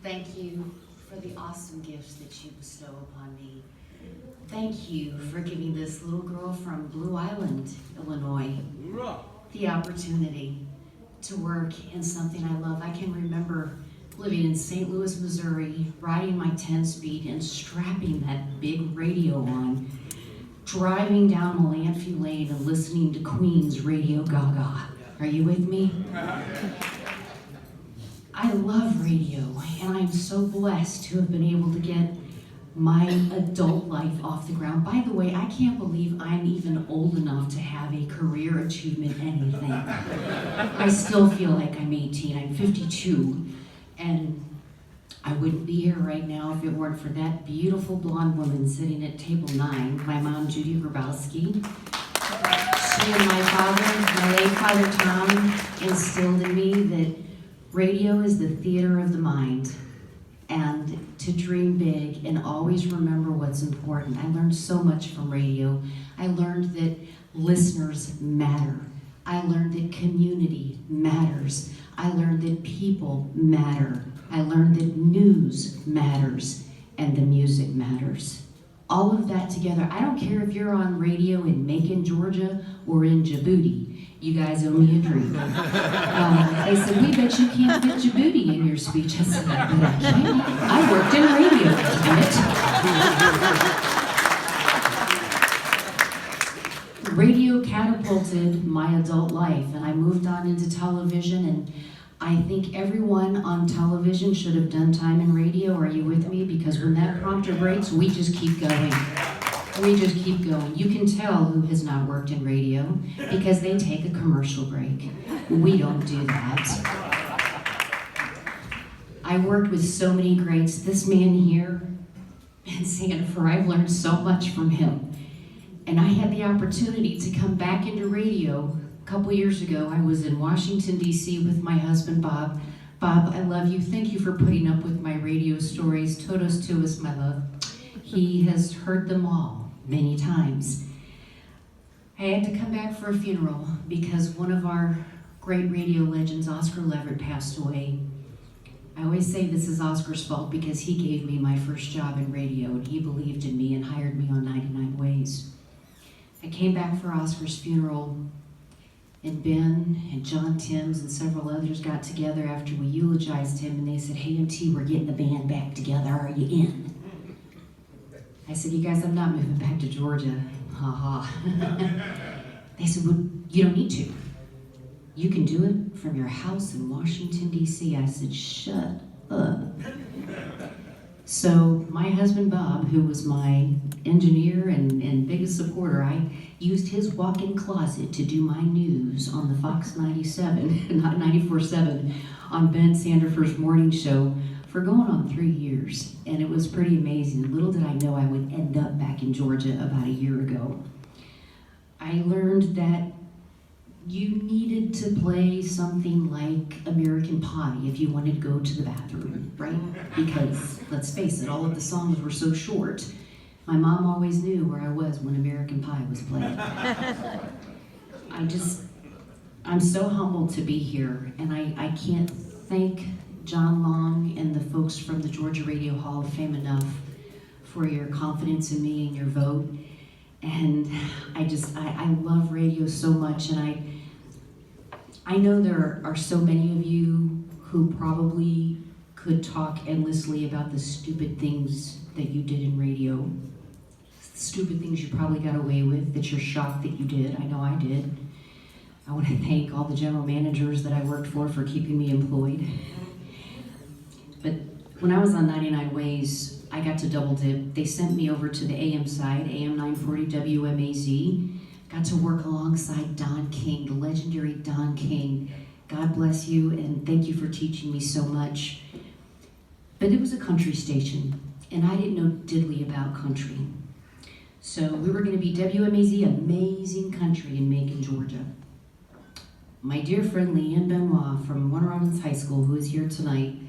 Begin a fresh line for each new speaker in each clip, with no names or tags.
Thank you for the awesome gifts that you bestow upon me. Thank you for giving this little girl from Blue Island, Illinois, the opportunity to work in something I love. I can remember living in St. Louis, Missouri, riding my 10-speed and strapping that big radio on, driving down Melanphy Lane and listening to Queen's Radio Gaga. Are you with me? I love radio, and I'm so blessed to have been able to get my adult life off the ground. By the way, I can't believe I'm even old enough to have a career achievement anything. I still feel like I'm 18. I'm 52, and I wouldn't be here right now if it weren't for that beautiful blonde woman sitting at table 9, my mom, Judy Grabowski. She and my father, my late father Tom, instilled in me that radio is the theater of the mind, and to dream big and always remember what's important. I learned so much from radio. I learned that listeners matter. I learned that community matters. I learned that people matter. I learned that news matters and the music matters. All of that together. I don't care if you're on radio in Macon, Georgia, or in Djibouti. You guys owe me a drink. They said, we bet you can't fit Djibouti in your speech. I said, I bet I can. I worked in radio, damn it. Radio catapulted my adult life, and I moved on into television, and I think everyone on television should have done time in radio. Are you with me? Because when that prompter breaks, we just keep going. We just keep going. You can tell who has not worked in radio because they take a commercial break. We don't do that. I worked with so many greats. This man here in Sandifer, I've learned so much from him. And I had the opportunity to come back into radio a couple years ago. I was in Washington, D.C. with my husband, Bob. Bob, I love you. Thank you for putting up with my radio stories. Todos tuos, my love. He has heard them all many times. I had to come back for a funeral because one of our great radio legends, Oscar Leverett, passed away. I always say this is Oscar's fault because he gave me my first job in radio, and he believed in me and hired me on 99 Ways. I came back for Oscar's funeral, and Ben and John Timms and several others got together after we eulogized him, and they said, hey, MT, we're getting the band back together. Are you in? I said, you guys, I'm not moving back to Georgia. Ha ha. They said, well, you don't need to. You can do it from your house in Washington, D.C. I said, shut up. So my husband, Bob, who was my engineer and biggest supporter, I used his walk-in closet to do my news on the Fox 97, not 94.7, on Ben Sandifer's morning show for going on 3 years, and it was pretty amazing. Little did I know I would end up back in Georgia about a year ago. I learned that you needed to play something like American Pie if you wanted to go to the bathroom, right? Because, let's face it, all of the songs were so short. My mom always knew where I was when American Pie was played. I'm so humbled to be here, and I can't thank John Long and the folks from the Georgia Radio Hall of Fame enough for your confidence in me and your vote. And I love radio so much, and I know there are so many of you who probably could talk endlessly about the stupid things that you did in radio, stupid things you probably got away with that you're shocked that you did. I know I did. I want to thank all the general managers that I worked for keeping me employed. But when I was on 99 Ways, I got to double dip. They sent me over to the AM side, AM 940 WMAZ. Got to work alongside Don King, the legendary Don King. God bless you, and thank you for teaching me so much. But it was a country station, and I didn't know diddly about country. So we were going to be WMAZ, Amazing Country in Macon, Georgia. My dear friend Leanne Benoit from Warner Robins High School, who is here tonight,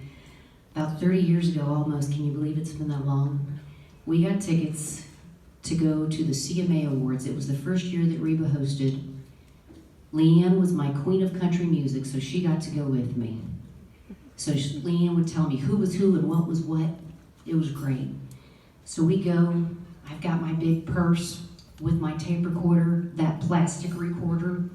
about 30 years ago almost, can you believe it's been that long? We got tickets to go to the CMA Awards. It was the first year that Reba hosted. Leanne was my queen of country music, so she got to go with me. So Leanne would tell me who was who and what was what. It was great. So we go, I've got my big purse with my tape recorder, that plastic recorder,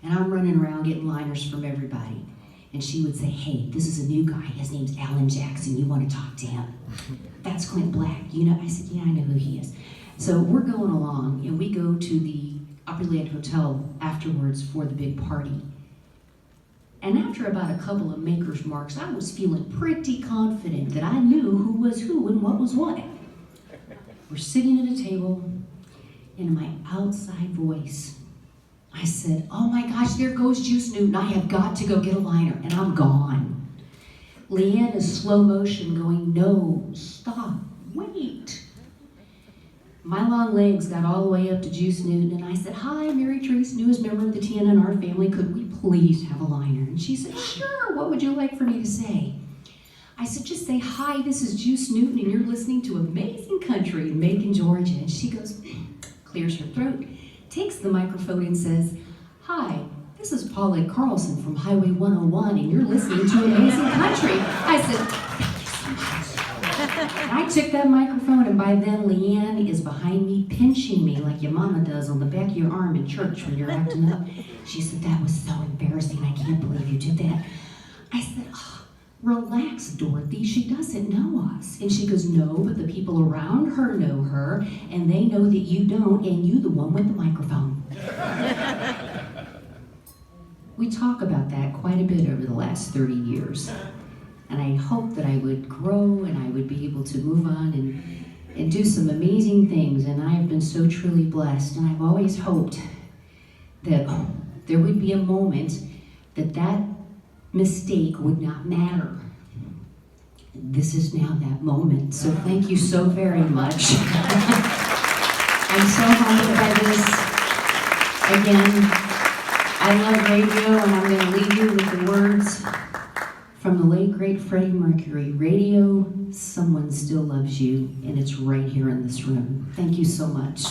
and I'm running around getting liners from everybody. And she would say, hey, this is a new guy. His name's Alan Jackson. You want to talk to him? That's Clint Black. You know? I said, yeah, I know who he is. So we're going along, and we go to the Opryland Hotel afterwards for the big party. And after about a couple of maker's marks, I was feeling pretty confident that I knew who was who and what was what. We're sitting at a table, and in my outside voice, I said, oh my gosh, there goes Juice Newton. I have got to go get a liner, and I'm gone. Leanne is slow motion going, no, stop, wait. My long legs got all the way up to Juice Newton, and I said, hi, Mary Therese, newest member of the TNNR family. Could we please have a liner? And she said, sure, what would you like for me to say? I said, just say, hi, this is Juice Newton, and you're listening to Amazing Country in Macon, Georgia. And she goes, clears her throat, takes the microphone and says, hi, this is Paulette Carlson from Highway 101, and you're listening to Amazing Country. I said, thank you so much. I took that microphone, and by then Leanne is behind me, pinching me like your mama does on the back of your arm in church when you're acting up. She said, that was so embarrassing. I can't believe you did that. I said, oh, relax, Dorothy. She doesn't know us. And she goes, no, but the people around her know her, and they know that you don't, and you the one with the microphone. We talk about that quite a bit over the last 30 years. And I hope that I would grow and I would be able to move on and do some amazing things. And I have been so truly blessed. And I've always hoped that there would be a moment that that mistake would not matter. This is now that moment. So thank you so very much. I'm so humbled by this. Again, I love radio, and I'm going to leave you with the words from the late, great Freddie Mercury. Radio, someone still loves you, and it's right here in this room. Thank you so much.